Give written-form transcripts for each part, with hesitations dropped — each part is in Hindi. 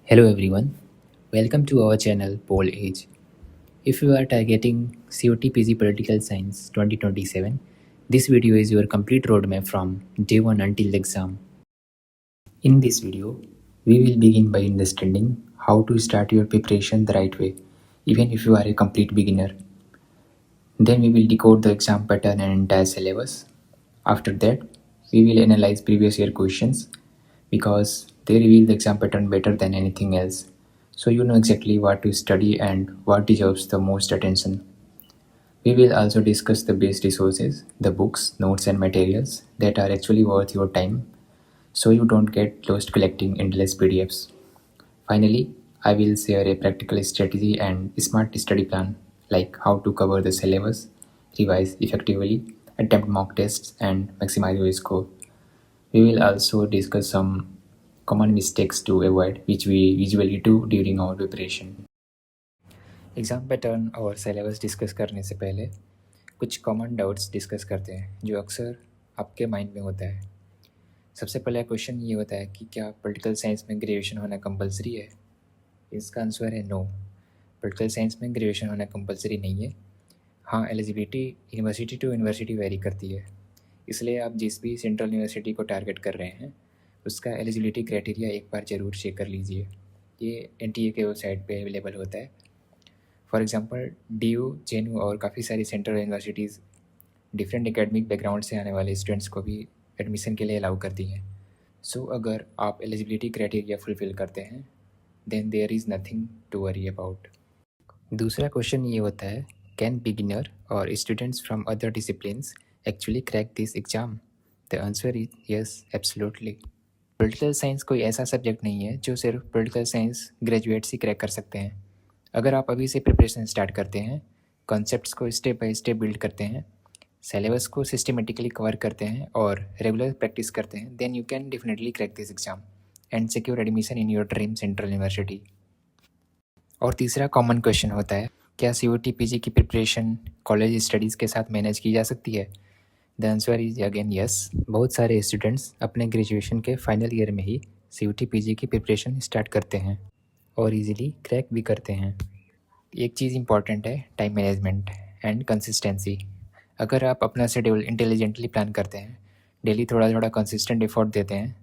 Hello everyone, welcome to our channel Pole Age. If you are targeting COTPG Political Science 2027, this video is your complete roadmap from day 1 until the exam. In this video, we will begin by understanding how to start your preparation the right way, even if you are a complete beginner. Then we will decode the exam pattern and entire syllabus. After that, we will analyze previous year questions because they reveal the exam pattern better than anything else. So you know exactly what to study and what deserves the most attention. We will also discuss the best resources, the books, notes and materials that are actually worth your time so you don't get lost collecting endless PDFs. Finally, I will share a practical strategy and smart study plan like how to cover the syllabus, revise effectively, attempt mock tests and maximize your score. We will also discuss some common mistakes to avoid which we usually do during our preparation. Exam pattern और सिलेबस डिस्कस करने से पहले कुछ कॉमन डाउट्स डिस्कस करते हैं जो अक्सर आपके माइंड में होता है। सबसे पहला क्वेश्चन ये होता है कि क्या पॉलिटिकल साइंस में ग्रेजुएशन होना कंपलसरी है? इसका आंसर है नो। पॉलिटिकल साइंस में ग्रेजुएशन होना कंपलसरी नहीं है। हाँ, eligibility university to university vary करती है, इसलिए आप जिस भी सेंट्रल यूनिवर्सिटी को टारगेट कर रहे हैं उसका एलिजिबिलिटी क्राइटेरिया एक बार ज़रूर चेक कर लीजिए। ये NTA के वेबसाइट पे अवेलेबल होता है। फॉर एग्जांपल DU, JNU और काफ़ी सारी central universities different academic background से आने वाले स्टूडेंट्स को भी एडमिशन के लिए अलाउ करती हैं। सो अगर आप एलिजिबिलिटी क्राइटेरिया फुलफिल करते हैं then there is nothing to worry about. दूसरा क्वेश्चन ये होता है, कैन बिगिनर और students from other disciplines actually crack this exam? The answer is yes, absolutely. Political science कोई ऐसा सब्जेक्ट नहीं है जो सिर्फ पॉलिटिकल साइंस ग्रेजुएट्स ही क्रैक कर सकते हैं। अगर आप अभी से प्रिपरेशन स्टार्ट करते हैं, कॉन्सेप्ट्स को स्टेप बाय स्टेप बिल्ड करते हैं, सिलेबस को सिस्टमेटिकली कवर करते हैं और रेगुलर प्रैक्टिस करते हैं, then you can definitely crack this exam and secure admission in your dream central university. और तीसरा कॉमन क्वेश्चन होता है, क्या COTPG की प्रिपरेशन कॉलेज स्टडीज़ के साथ मैनेज की जा सकती है? The answer is again yes. बहुत सारे स्टूडेंट्स अपने ग्रेजुएशन के फाइनल ईयर में ही COTPG की प्रिपरेशन स्टार्ट करते हैं और इजीली क्रैक भी करते हैं। एक चीज़ इंपॉर्टेंट है, टाइम मैनेजमेंट एंड कंसिस्टेंसी। अगर आप अपना शेड्यूल इंटेलिजेंटली प्लान करते हैं, डेली थोड़ा थोड़ा कंसिस्टेंट एफर्ट देते हैं,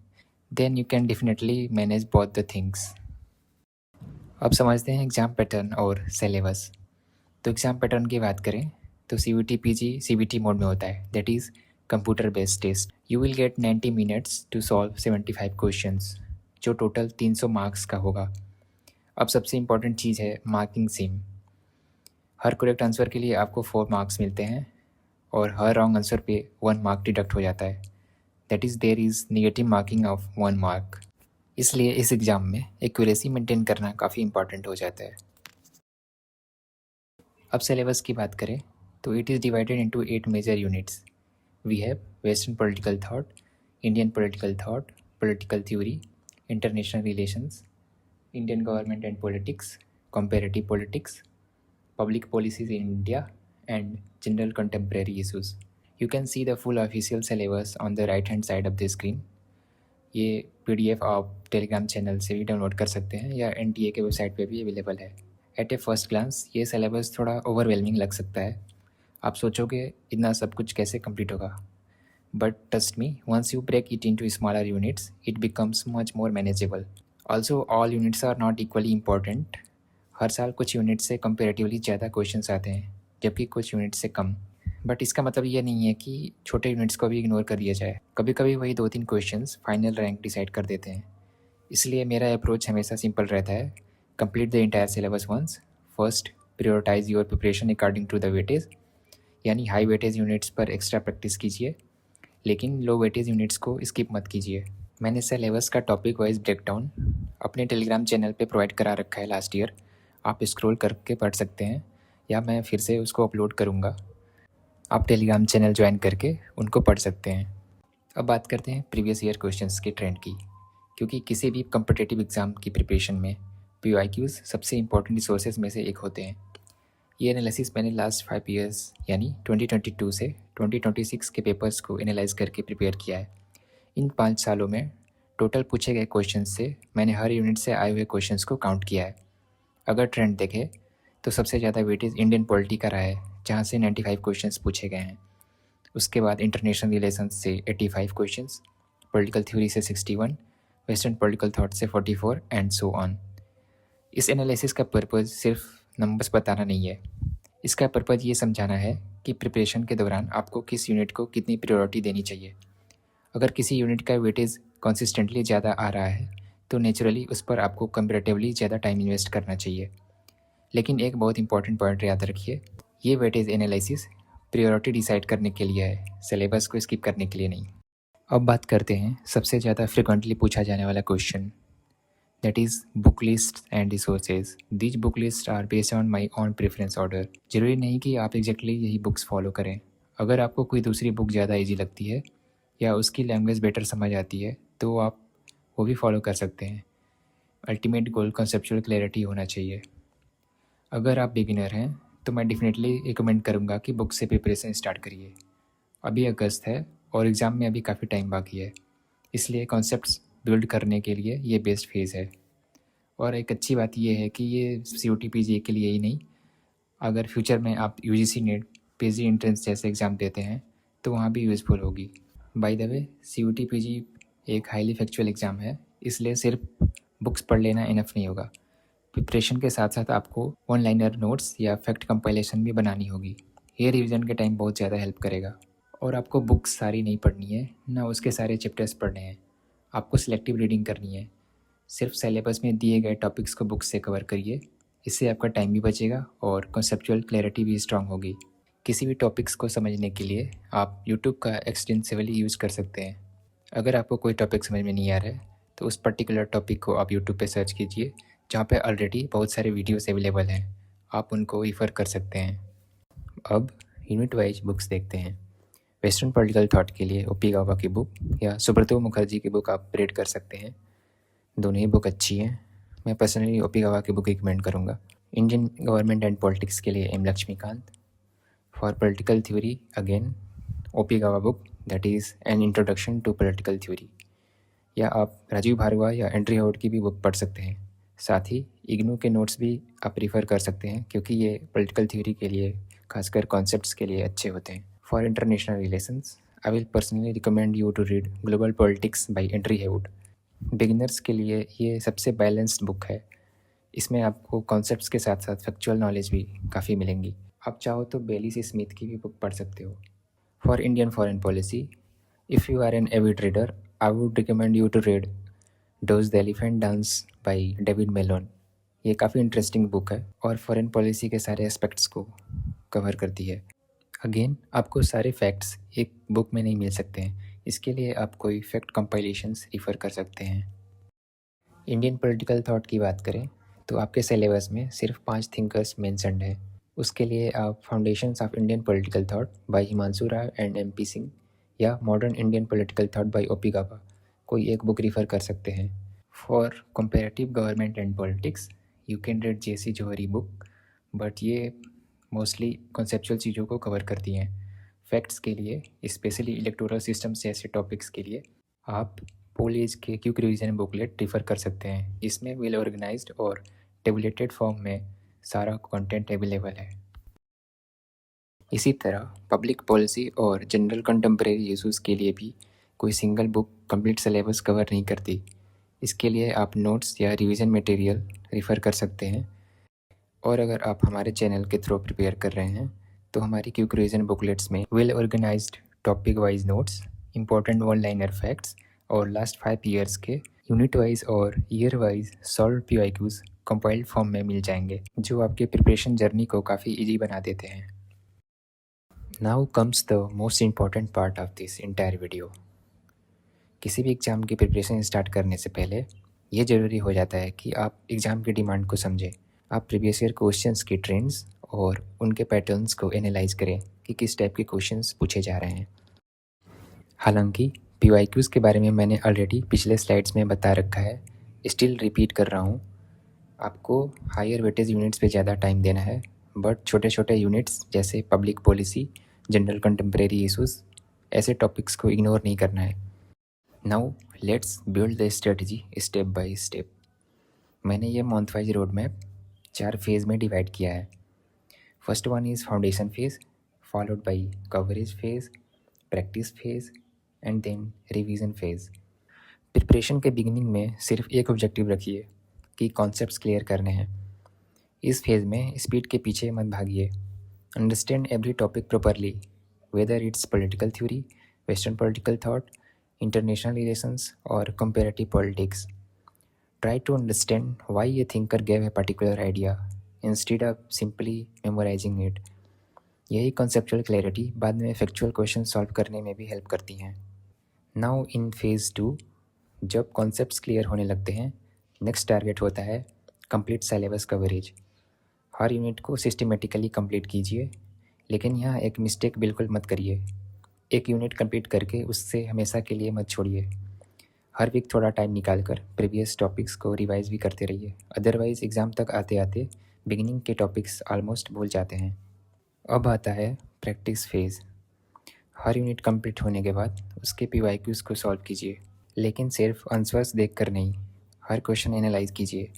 then you can definitely manage both the things. अब समझते हैं एग्ज़ाम पैटर्न और सिलेबस। तो एग्ज़ाम पैटर्न की बात करें तो COTPG CBT मोड में होता है, that is computer based test. You will get 90 minutes to solve 75 questions, जो टोटल 300 मार्क्स का होगा। अब सबसे इम्पॉर्टेंट चीज़ है मार्किंग स्कीम। हर करेक्ट आंसर के लिए आपको 4 मार्क्स मिलते हैं और हर रॉन्ग आंसर पे 1 मार्क डिडक्ट हो जाता है, that is there is negative marking of 1 mark. इसलिए इस एग्ज़ाम में एक्यूरेसी मेंटेन करना काफ़ी इंपॉर्टेंट हो जाता है। अब सिलेबस की बात करें तो it is divided into 8 major units. We have western political thought, Indian political thought, political theory, international relations, Indian government and politics, comparative politics, public policies in India, and general contemporary issues. You can see the full official syllabus on the right hand side of the screen. ये PDF आप टेलीग्राम चैनल से भी डाउनलोड कर सकते हैं या NTA के वेबसाइट पे भी अवेलेबल है। एट ए फर्स्ट ग्लांस ये सिलेबस थोड़ा ओवरवेलमिंग लग सकता है, आप सोचोगे इतना सब कुछ कैसे कंप्लीट होगा, but trust me, once you break it into smaller units it becomes much more manageable. Also all units are not equally important. हर साल कुछ यूनिट से कंपेरेटिवली ज़्यादा क्वेश्चंस आते हैं जबकि कुछ यूनिट से कम, बट इसका मतलब ये नहीं है कि छोटे यूनिट्स को भी इग्नोर कर दिया जाए। कभी कभी वही 2-3 क्वेश्चंस फाइनल रैंक डिसाइड कर देते हैं। इसलिए मेरा अप्रोच हमेशा सिंपल रहता है, complete the entire syllabus once. First, prioritise your preparation according to the weightage, यानी हाई वेटेज यूनिट्स पर एक्स्ट्रा प्रैक्टिस कीजिए लेकिन लो वेटेज यूनिट्स को स्किप मत कीजिए। मैंने सिलेबस का टॉपिक वाइज ब्रेकडाउन अपने टेलीग्राम चैनल पे प्रोवाइड करा रखा है लास्ट ईयर, आप स्क्रॉल करके पढ़ सकते हैं या मैं फिर से उसको अपलोड करूँगा, आप टेलीग्राम चैनल ज्वाइन करके उनको पढ़ सकते हैं। अब बात करते हैं प्रीवियस ईयर क्वेश्चंस के ट्रेंड की, क्योंकि किसी भी कम्पिटिटिव एग्ज़ाम की प्रिपरेशन में PYQs सबसे इंपॉर्टेंट रिसोर्सेज में से एक होते हैं। ये एनालिसिस मैंने लास्ट 5 ईयर्स यानी 2022 से 2026 के पेपर्स को एनालाइज करके प्रिपेयर किया है। इन 5 सालों में टोटल पूछे गए क्वेश्चन से मैंने हर यूनिट से आए हुए क्वेश्चंस को काउंट किया है। अगर ट्रेंड देखें तो सबसे ज़्यादा वेटेज इंडियन पॉलिटी का रहा है, जहाँ से 95 क्वेश्चंस पूछे गए हैं। उसके बाद इंटरनेशनल रिलेशंस से 85 क्वेश्चंस, पॉलिटिकल थ्योरी से 61, वेस्टर्न पॉलिटिकल थॉट से 44 एंड सो ऑन। इस एनालिसिस का पर्पज़ सिर्फ नंबर्स बताना नहीं है, इसका पर्पज़ ये समझाना है कि प्रिपरेशन के दौरान आपको किस यूनिट को कितनी प्रायोरिटी देनी चाहिए। अगर किसी यूनिट का वेटेज कंसिस्टेंटली ज़्यादा आ रहा है तो नेचुरली उस पर आपको कंपैरेटिवली ज़्यादा टाइम इन्वेस्ट करना चाहिए। लेकिन एक बहुत इंपॉर्टेंट पॉइंट याद रखिए, ये वेटेज एनालिसिस प्रायोरिटी डिसाइड करने के लिए है, सिलेबस को स्किप करने के लिए नहीं। अब बात करते हैं सबसे ज़्यादा फ्रिक्वेंटली पूछा जाने वाला question, that is book list and resources. These book list are based on my on preference order. जरूरी नहीं कि आप एग्जैक्टली यही बुक्स फॉलो करें। अगर आपको कोई दूसरी बुक ज़्यादा ईजी लगती है या उसकी लैंग्वेज बेटर समझ आती है तो आप वो भी फॉलो कर सकते हैं। अल्टीमेट गोल कंसेप्चुअल क्लैरिटी होना चाहिए। अगर आप बिगिनर हैं तो मैं डेफिनेटली रिकमेंड करूँगा कि बुक से प्रिपरेशन स्टार्ट करिए। अभी अगस्त है और एग्ज़ाम में अभी काफ़ी टाइम बाकी है, इसलिए कॉन्सेप्ट्स बिल्ड करने के लिए ये बेस्ट फेज़ है। और एक अच्छी बात यह है कि ये COT PG के लिए ही नहीं, अगर फ्यूचर में आप UGC नेट PG एंट्रेंस जैसे एग्ज़ाम देते हैं तो वहाँ भी यूज़फुल होगी। By the way, COT PG एक हाईली फैक्चुअल एग्ज़ाम है, इसलिए सिर्फ बुक्स पढ़ लेना इनफ नहीं होगा। प्रिपरेशन के साथ साथ आपको वन लाइनर नोट्स या फैक्ट कंपाइलेशन भी बनानी होगी। ये रिवीजन के टाइम बहुत ज़्यादा हेल्प करेगा। और आपको बुक्स सारी नहीं पढ़नी है, ना उसके सारे चैप्टर्स पढ़ने हैं। आपको सिलेक्टिव रीडिंग करनी है। सिर्फ सिलेबस में दिए गए टॉपिक्स को बुक से कवर करिए, इससे आपका टाइम भी बचेगा और कॉन्सेप्चुअल क्लैरिटी भी स्ट्रांग होगी। किसी भी टॉपिक्स को समझने के लिए आप यूट्यूब का एक्सटेंसिवली यूज़ कर सकते हैं। अगर आपको कोई टॉपिक समझ में नहीं आ रहा है तो उस पर्टिकुलर टॉपिक को आप यूट्यूब पे सर्च कीजिए, जहाँ पे ऑलरेडी बहुत सारे वीडियोस अवेलेबल हैं, आप उनको रेफ़र कर सकते हैं। अब यूनिट वाइज बुक्स देखते हैं। वेस्टर्न पॉलिटिकल थॉट के लिए ओपी गावा की बुक या सुब्रतो मुखर्जी की बुक आप रीड कर सकते हैं। दोनों ही बुक अच्छी हैं। मैं पर्सनली ओपी गावा की बुक रिकमेंड करूँगा। इंडियन गवर्नमेंट एंड पॉलिटिक्स के लिए M Laxmikanth. For political theory again OP Gauba book, that is an introduction to political theory. या आप राजीव भार्गवा या एंड्री हाउड की भी बुक पढ़ सकते हैं। साथ ही इग्नू के नोट्स भी आप रिफ़र कर सकते हैं, क्योंकि ये पॉलिटिकल थ्योरी के लिए, खासकर कॉन्सेप्ट्स के लिए अच्छे होते हैं। For international relations I will personally recommend you to read global politics by Andrew Heywood. Beginners के लिए ये सबसे बैलेंस्ड बुक है। इसमें आपको कॉन्सेप्ट्स के साथ साथ फैक्चुअल नॉलेज भी काफ़ी मिलेंगी। आप चाहो तो बेली सी स्मिथ की भी बुक पढ़ सकते हो। For Indian foreign policy, if you are an avid reader, I would recommend you to read does the elephant dance by David Malone. ये काफ़ी इंटरेस्टिंग बुक है और फॉरेन पॉलिसी के सारे एस्पेक्ट्स को कवर करती है। अगेन, आपको सारे फैक्ट्स एक बुक में नहीं मिल सकते हैं, इसके लिए आप कोई फैक्ट कंपाइलेशंस रिफ़र कर सकते हैं। इंडियन पॉलिटिकल थॉट की बात करें तो आपके सिलेबस में सिर्फ 5 थिंकर्स मेंशन्ड है। उसके लिए आप foundations of Indian political thought by Himanshu Roy and MP Singh या modern Indian political thought by OP Gauba कोई एक बुक रिफ़र कर सकते हैं। For comparative government and politics you can read JC Johari book, but ये मोस्टली कॉन्सेप्चुअल चीज़ों को कवर करती हैं। फैक्ट्स के लिए, स्पेशली इलेक्टोरल सिस्टम्स जैसे टॉपिक्स के लिए, आप पोल एज के क्विक रिवीजन बुकलेट रिफ़र कर सकते हैं। इसमें वेल ऑर्गेनाइज्ड और टेबुलेटेड फॉर्म में सारा कंटेंट अवेलेबल है। इसी तरह पब्लिक पॉलिसी और जनरल कंटेम्प्रेरी इशूज़ के लिए भी कोई single book complete syllabus cover नहीं करती। इसके लिए आप नोट्स या रिवीजन मटेरियल रिफ़र कर सकते हैं। और अगर आप हमारे चैनल के थ्रू प्रिपेयर कर रहे हैं तो हमारी क्विक रिवीजन बुकलेट्स में well organised topic wise notes, important one liner facts और लास्ट 5 ईयर्स के यूनिट वाइज और year wise solved PYQs compiled form में मिल जाएंगे, जो आपके प्रिपरेशन जर्नी को काफ़ी ईजी बना देते हैं। Now comes the most important part of this entire video. किसी भी एग्ज़ाम की प्रिपरेशन स्टार्ट करने से पहले ये ज़रूरी हो जाता है कि आप एग्ज़ाम की डिमांड को समझें। आप प्रीवियस ईयर क्वेश्चंस की ट्रेंड्स और उनके पैटर्न्स को एनालाइज करें कि किस टाइप के क्वेश्चंस पूछे जा रहे हैं। हालांकि PYQs के बारे में मैंने ऑलरेडी पिछले स्लाइड्स में बता रखा है, स्टिल रिपीट कर रहा हूँ। आपको हायर वेटेज यूनिट्स पे ज़्यादा टाइम देना है, बट छोटे छोटे यूनिट्स जैसे public policy, general contemporary issues, ऐसे टॉपिक्स को इग्नोर नहीं करना है। Now let's build the strategy step by step. मैंने ये month wise road map 4 phase में डिवाइड किया है। First one is foundation phase, followed by coverage phase, practice phase and then revision phase. Preparation के बिगिनिंग में सिर्फ एक ऑब्जेक्टिव रखिए कि कॉन्सेप्ट्स क्लियर करने हैं। इस फेज़ में स्पीड के पीछे मत भागिए। Understand every topic properly, whether it's political theory, western political thought, international relations, or comparative politics. Try to understand why a thinker gave a particular idea instead of simply memorizing it. यही conceptual clarity बाद में factual question solve करने में भी help करती हैं। Now in phase 2, जब concepts clear होने लगते हैं, next target होता है complete syllabus coverage। हर यूनिट को सिस्टमेटिकली कंप्लीट कीजिए, लेकिन यहाँ एक मिस्टेक बिल्कुल मत करिए। एक यूनिट कंप्लीट करके उससे हमेशा के लिए मत छोड़िए। हर वीक थोड़ा टाइम निकाल कर प्रीवियस टॉपिक्स को रिवाइज भी करते रहिए, अदरवाइज एग्ज़ाम तक आते आते बिगिनिंग के टॉपिक्स ऑलमोस्ट भूल जाते हैं। अब आता है प्रैक्टिस फेज़। हर यूनिट कंप्लीट होने के बाद उसके PYQs को सॉल्व कीजिए, लेकिन सिर्फ आंसर्स देख कर नहीं, हर क्वेश्चन एनालाइज कीजिए।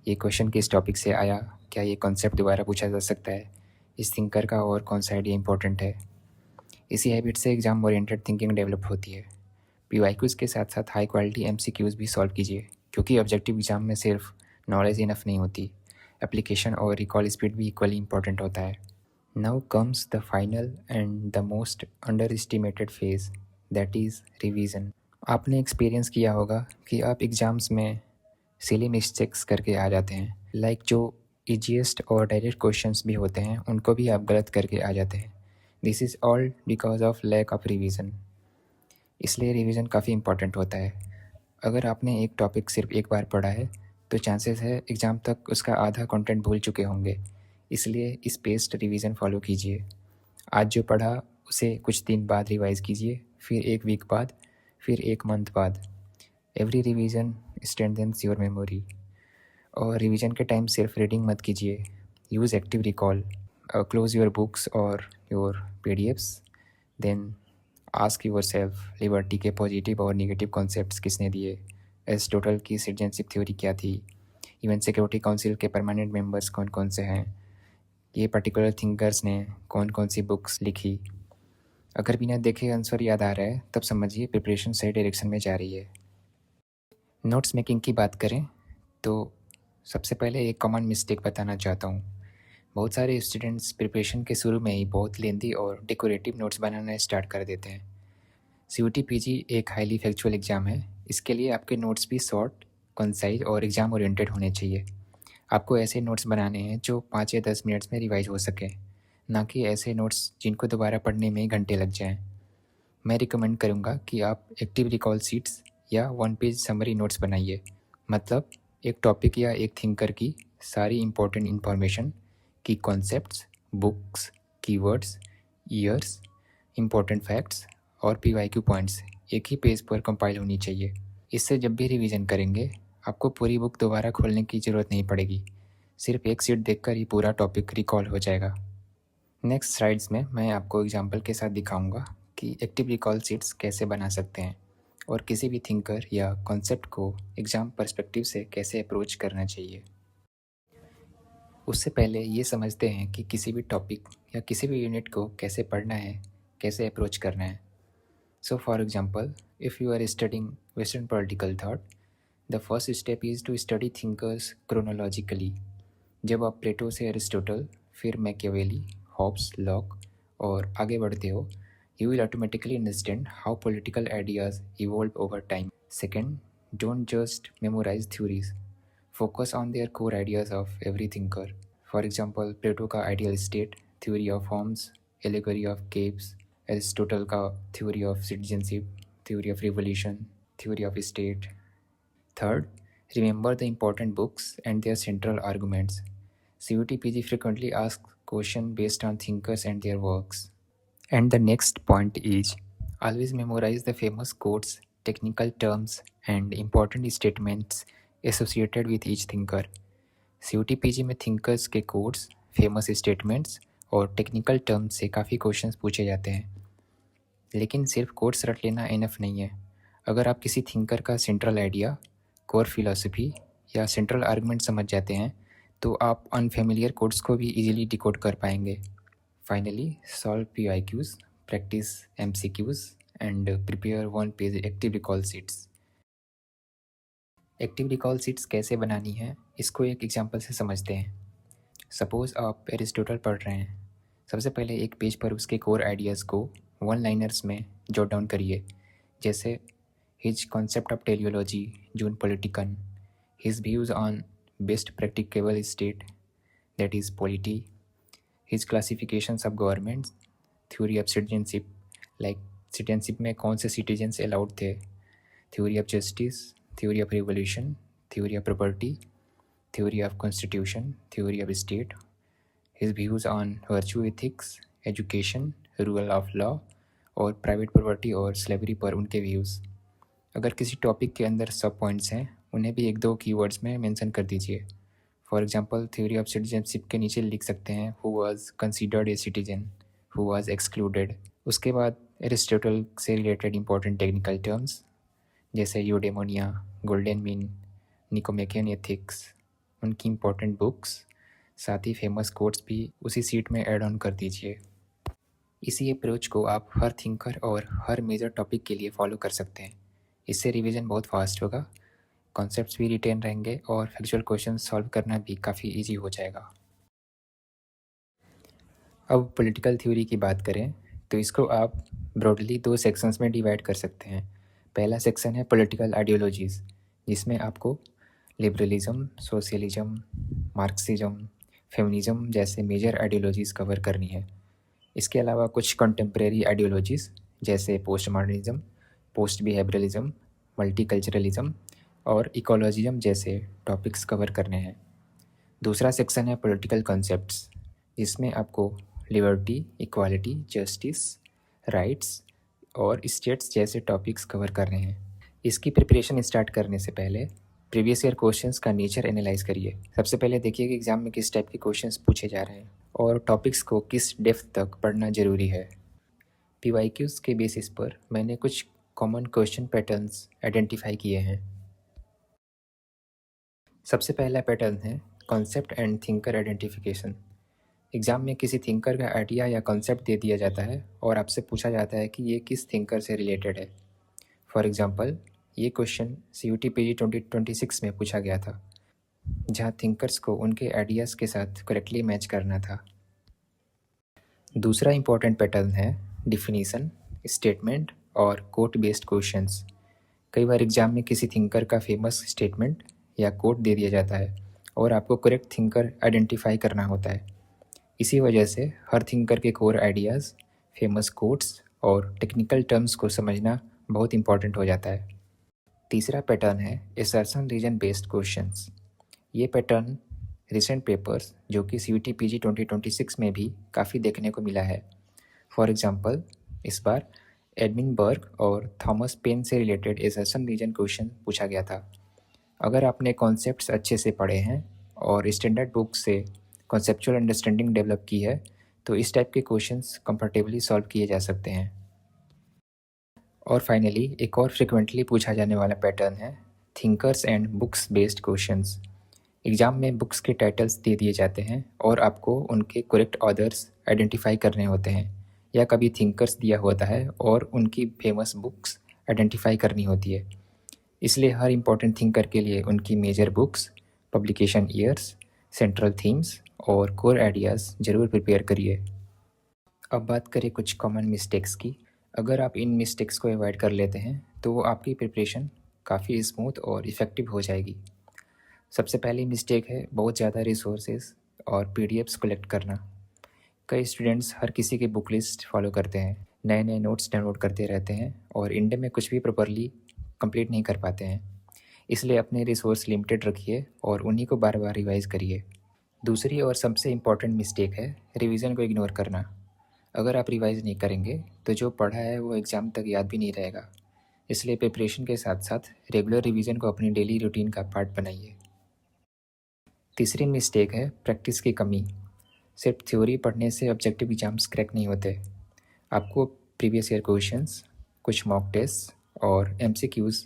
ये क्वेश्चन किस टॉपिक से आया, क्या ये कॉन्सेप्ट दोबारा पूछा जा सकता है, इस थिंकर का और कौन सा आइडिया इंपॉर्टेंट है। इसी हैबिट से एग्ज़ाम ओरिएंटेड थिंकिंग डेवलप होती है। PYQs के साथ साथ हाई क्वालिटी MCQs भी सॉल्व कीजिए, क्योंकि ऑब्जेक्टिव एग्जाम में सिर्फ नॉलेज इनफ नहीं होती, एप्लीकेशन और रिकॉल स्पीड भी इक्वली इंपॉर्टेंट होता है। Now comes the final and the most under estimated phase, that is revision. आपने एक्सपीरियंस किया होगा कि आप एग्ज़ाम्स में सिली मिस्टेक्स करके आ जाते हैं, लाइक जो ईजीएस्ट और डायरेक्ट क्वेश्चंस भी होते हैं उनको भी आप गलत करके आ जाते हैं। This is all because of lack of revision. इसलिए रिवीजन काफ़ी इंपॉर्टेंट होता है। अगर आपने एक टॉपिक सिर्फ एक बार पढ़ा है तो चांसेस है एग्ज़ाम तक उसका आधा कंटेंट भूल चुके होंगे, इसलिए स्पेस्ड रिवीजन फॉलो कीजिए। आज जो पढ़ा उसे कुछ दिन बाद रिवाइज कीजिए, फिर एक वीक बाद, फिर एक मंथ बाद। Every revision strengthens your memory. और रिवीजन के टाइम सिर्फ रीडिंग मत कीजिए, use active recall, close your books और your PDFs, then ask yourself liberty के पॉजिटिव और निगेटिव कॉन्सेप्ट्स किसने दिए, एरिस्टोटल की सिटीजनशिप थ्योरी क्या थी, इवन सिक्योरिटी काउंसिल के परमानेंट मेंबर्स कौन कौन से हैं, ये पर्टिकुलर थिंकर्स ने कौन कौन सी बुक्स लिखी। अगर बिना देखे आंसर याद आ रहा है तब समझिए प्रिपरेशन सही डायरेक्शन में जा रही है। नोट्स मेकिंग की बात करें तो सबसे पहले एक कॉमन मिस्टेक बताना चाहता हूँ। बहुत सारे स्टूडेंट्स प्रिपरेशन के शुरू में ही बहुत लेंदी और डेकोरेटिव नोट्स बनाना स्टार्ट कर देते हैं। CUT PG एक हाईली फैक्चुअल एग्ज़ाम है, इसके लिए आपके नोट्स भी शॉर्ट, कंसाइज और एग्ज़ाम ओरिएंटेड होने चाहिए। आपको ऐसे नोट्स बनाने हैं जो 5 या 10 मिनट्स में रिवाइज हो सकें, ना कि ऐसे नोट्स जिनको दोबारा पढ़ने में घंटे लग जाएं। मैं रिकमेंड करूँगा कि आप एक्टिव रिकॉल शीट्स या 1 पेज समरी नोट्स बनाइए। मतलब एक टॉपिक या एक थिंकर की सारी इंपॉर्टेंट इन्फॉर्मेशन की concepts, books, keywords, years, important facts और PYQ पॉइंट्स एक ही पेज पर कंपाइल होनी चाहिए। इससे जब भी रिवीजन करेंगे आपको पूरी बुक दोबारा खोलने की ज़रूरत नहीं पड़ेगी, सिर्फ एक शीट देखकर ही पूरा टॉपिक रिकॉल हो जाएगा। नेक्स्ट स्लाइड्स में मैं आपको एग्जाम्पल के साथ दिखाऊंगा कि एक्टिव रिकॉल शीट्स कैसे बना सकते हैं और किसी भी थिंकर या कॉन्सेप्ट को एग्ज़ाम पर्सपेक्टिव से कैसे अप्रोच करना चाहिए। उससे पहले ये समझते हैं कि किसी भी टॉपिक या किसी भी यूनिट को कैसे पढ़ना है, कैसे अप्रोच करना है। So for example, if you are studying western political thought, the first step is to study thinkers chronologically. जब आप प्लेटो से एरिस्टोटल, फिर मैकियावेली, हॉब्स, लॉक और आगे बढ़ते हो, you will automatically understand how political ideas evolve over time. Second, don't just memorize theories. Focus on their core ideas of every thinker. For example, Plato का ideal state, theory of forms, allegory of caves, Aristotle का theory of citizenship, theory of revolution, theory of state. Third, remember the important books and their central arguments. CUT PG frequently asks questions based on thinkers and their works. And the next point is always memorize the famous quotes, technical terms, and important statements associated with each thinker. CUT PG में thinkers के quotes, famous statements और technical terms से काफ़ी क्वेश्चंस पूछे जाते हैं, लेकिन सिर्फ quotes रट लेना इनफ नहीं है। अगर आप किसी थिंकर का सेंट्रल आइडिया, कोर फिलॉसफी या सेंट्रल आर्गुमेंट समझ जाते हैं तो आप अनफेमिलियर कोड्स को भी इजीली डिकोड कर पाएंगे। Finally, solve PIQs, practice MCQs and prepare 1 page active recall sheets. Active recall sheets कैसे बनानी है इसको एक एग्जांपल से समझते हैं। सपोज़ आप एरिस्टोटल पढ़ रहे हैं। सबसे पहले एक पेज पर उसके कोर आइडियाज़ को वन लाइनर्स में जॉट डाउन करिए, जैसे his concept of teleology, zoon politikon, his views on best practicable state that is polity, his classifications of government, theory of citizenship, like citizenship में कौन से सिटीजन्स अलाउड थे, theory of justice, theory of revolution, theory of property, theory of constitution, theory of state, his views on virtue ethics, education, rule of law और प्राइवेट प्रॉपर्टी और स्लेवरी पर उनके व्यूज़। अगर किसी टॉपिक के अंदर सब पॉइंट्स हैं उन्हें भी 1-2 कीवर्ड्स में मेंशन कर दीजिए। For example, theory of citizenship के नीचे लिख सकते हैं who was considered a citizen, who was excluded. उसके बाद एरिस्टोटल से रिलेटेड इंपॉर्टेंट टेक्निकल टर्म्स जैसे यूडेमोनिया, गोल्डन मीन, निकोमेकियन एथिक्स, उनकी इम्पोर्टेंट बुक्स, साथ ही फेमस कोट्स भी उसी सीट में ऐड ऑन कर दीजिए। इसी अप्रोच को आप हर थिंकर और हर मेजर टॉपिक के लिए फॉलो कर सकते हैं। इससे रिवीजन बहुत फास्ट होगा, कॉन्सेप्ट्स भी रिटेन रहेंगे और फैक्चुअल क्वेश्चन सॉल्व करना भी काफ़ी इजी हो जाएगा। अब पॉलिटिकल थ्योरी की बात करें तो इसको आप ब्रॉडली 2 सेक्शंस में डिवाइड कर सकते हैं। पहला सेक्शन है पॉलिटिकल आइडियोलॉजीज़, जिसमें आपको लिबरलिज्म, सोशलिज्म, मार्क्सिज्म, फेमिनिज्म जैसे मेजर आइडियोलॉजीज़ कवर करनी है। इसके अलावा कुछ कंटेम्प्रेरी आइडियोलॉजीज़ जैसे post modernism, post behaviourism, multiculturalism और इकोलॉजिज्म जैसे टॉपिक्स कवर करने हैं। दूसरा सेक्शन है पॉलिटिकल कॉन्सेप्ट्स, जिसमें आपको लिबर्टी, इक्वालिटी, जस्टिस, राइट्स और स्टेट्स जैसे टॉपिक्स कवर करने हैं। इसकी प्रिपरेशन स्टार्ट करने से पहले प्रीवियस ईयर क्वेश्चंस का नेचर एनालाइज करिए। सबसे पहले देखिए कि एग्जाम में किस टाइप के क्वेश्चंस पूछे जा रहे हैं और टॉपिक्स को किस डेप्थ तक पढ़ना जरूरी है। PYQs के बेसिस पर मैंने कुछ कॉमन क्वेश्चन पैटर्न्स आइडेंटिफाई किए हैं। सबसे पहला पैटर्न है concept and thinker identification. Exam में किसी थिंकर का आइडिया या कॉन्सेप्ट दे दिया जाता है और आपसे पूछा जाता है कि ये किस थिंकर से रिलेटेड है। फॉर एग्जाम्पल, ये क्वेश्चन CUT PG 2026 में पूछा गया था, जहाँ थिंकर्स को उनके आइडियाज़ के साथ करेक्टली मैच करना था। दूसरा इंपॉर्टेंट पैटर्न है डिफिनीशन, स्टेटमेंट और कोट बेस्ड क्वेश्चंस। कई बार एग्जाम में किसी थिंकर का फेमस स्टेटमेंट या कोट दे दिया जाता है और आपको करेक्ट थिंकर आइडेंटिफाई करना होता है। इसी वजह से हर थिंकर के कोर आइडियाज़, फेमस कोट्स और टेक्निकल टर्म्स को समझना बहुत इंपॉर्टेंट हो जाता है। तीसरा पैटर्न है असर्शन रीजन बेस्ड क्वेश्चंस। ये पैटर्न रिसेंट पेपर्स जो कि CUT PG 2026 में भी काफ़ी देखने को मिला है। फॉर एग्जांपल, इस बार एडमिनबर्ग और थॉमस पेन से रिलेटेड असर्शन रीजन क्वेश्चन पूछा गया था। अगर आपने कॉन्सेप्ट्स अच्छे से पढ़े हैं और स्टैंडर्ड बुक से कॉन्सेप्चुअल अंडरस्टैंडिंग डेवलप की है तो इस टाइप के क्वेश्चंस कंफर्टेबली सॉल्व किए जा सकते हैं। और फाइनली, एक और फ्रिक्वेंटली पूछा जाने वाला पैटर्न है thinkers and books based questions. Exam में बुक्स के टाइटल्स दे दिए जाते हैं और आपको उनके करेक्ट ऑथर्स आइडेंटिफाई करने होते हैं, या कभी थिंकर्स दिया होता है और उनकी फेमस बुक्स आइडेंटिफाई करनी होती है। इसलिए हर इम्पोर्टेंट थिंकर के लिए उनकी major books, publication years, central themes और कोर आइडियाज़ ज़रूर प्रिपेयर करिए। अब बात करें कुछ कॉमन मिस्टेक्स की। अगर आप इन मिस्टेक्स को अवॉइड कर लेते हैं तो आपकी प्रिपरेशन काफ़ी स्मूथ और इफ़ेक्टिव हो जाएगी। सबसे पहली मिस्टेक है बहुत ज़्यादा रिसोर्सेज और PDFs कलेक्ट करना। कई स्टूडेंट्स हर किसी की बुक लिस्ट फॉलो करते हैं, नए नए नोट्स डाउनलोड करते रहते हैं और इंड में कुछ भी प्रॉपरली कंप्लीट नहीं कर पाते हैं। इसलिए अपने रिसोर्स लिमिटेड रखिए और उन्हीं को बार बार रिवाइज़ करिए। दूसरी और सबसे इम्पॉर्टेंट मिस्टेक है रिवीजन को इग्नोर करना। अगर आप रिवाइज़ नहीं करेंगे तो जो पढ़ा है वो एग्ज़ाम तक याद भी नहीं रहेगा। इसलिए प्रिपरेशन के साथ साथ रेगुलर रिवीजन को अपनी डेली रूटीन का पार्ट बनाइए। तीसरी मिस्टेक है प्रैक्टिस की कमी। सिर्फ थ्योरी पढ़ने से ऑब्जेक्टिव एग्जाम्स क्रैक नहीं होते। आपको प्रीवियस ईयर क्वेश्चंस, कुछ मॉक टेस्ट और MCQs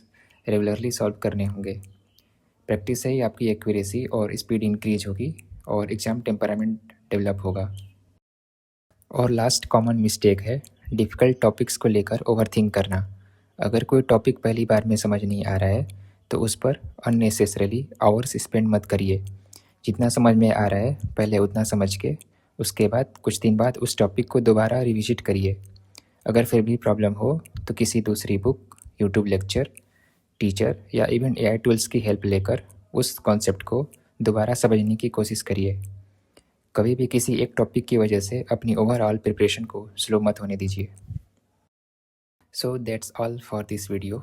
रेगुलरली सॉल्व करने होंगे। प्रैक्टिस से ही आपकी एक्यूरेसी और स्पीड इंक्रीज होगी और एग्ज़ाम टेम्परामेंट डेवलप होगा। और लास्ट कॉमन मिस्टेक है डिफ़िकल्ट टॉपिक्स को लेकर ओवरथिंक करना। अगर कोई टॉपिक पहली बार में समझ नहीं आ रहा है तो उस पर अननेसेसरीली आवर्स स्पेंड मत करिए। जितना समझ में आ रहा है पहले उतना समझ के उसके बाद कुछ दिन बाद उस टॉपिक को दोबारा रिविजिट करिए। अगर फिर भी प्रॉब्लम हो तो किसी दूसरी बुक, यूट्यूब लेक्चर, टीचर या इवन AI टूल्स की हेल्प लेकर उस कॉन्सेप्ट को दोबारा समझने की कोशिश करिए। कभी भी किसी एक टॉपिक की वजह से अपनी ओवरऑल प्रिपरेशन को स्लो मत होने दीजिए। So that's all for this video.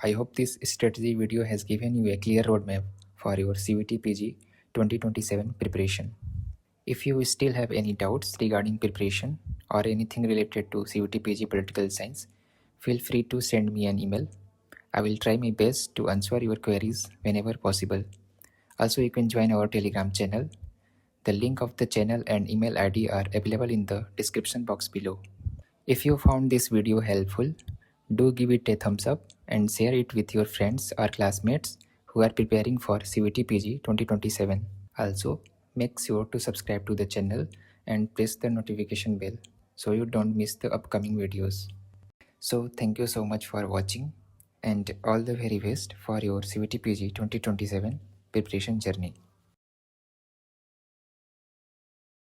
I hope this strategy video has given you a clear roadmap for your CVT PG 2027 preparation. If you still have any doubts regarding preparation or anything related to CVT PG Political Science, feel free to send me an email. I will try my best to answer your queries whenever possible. Also, you can join our Telegram channel. The link of the channel and email ID are available in the description box below. If you found this video helpful, do give it a thumbs up and share it with your friends or classmates who are preparing for CVT PG 2027. Also, make sure to subscribe to the channel and press the notification bell so you don't miss the upcoming videos. So, thank you so much for watching and all the very best for your CVT PG 2027 preparation journey.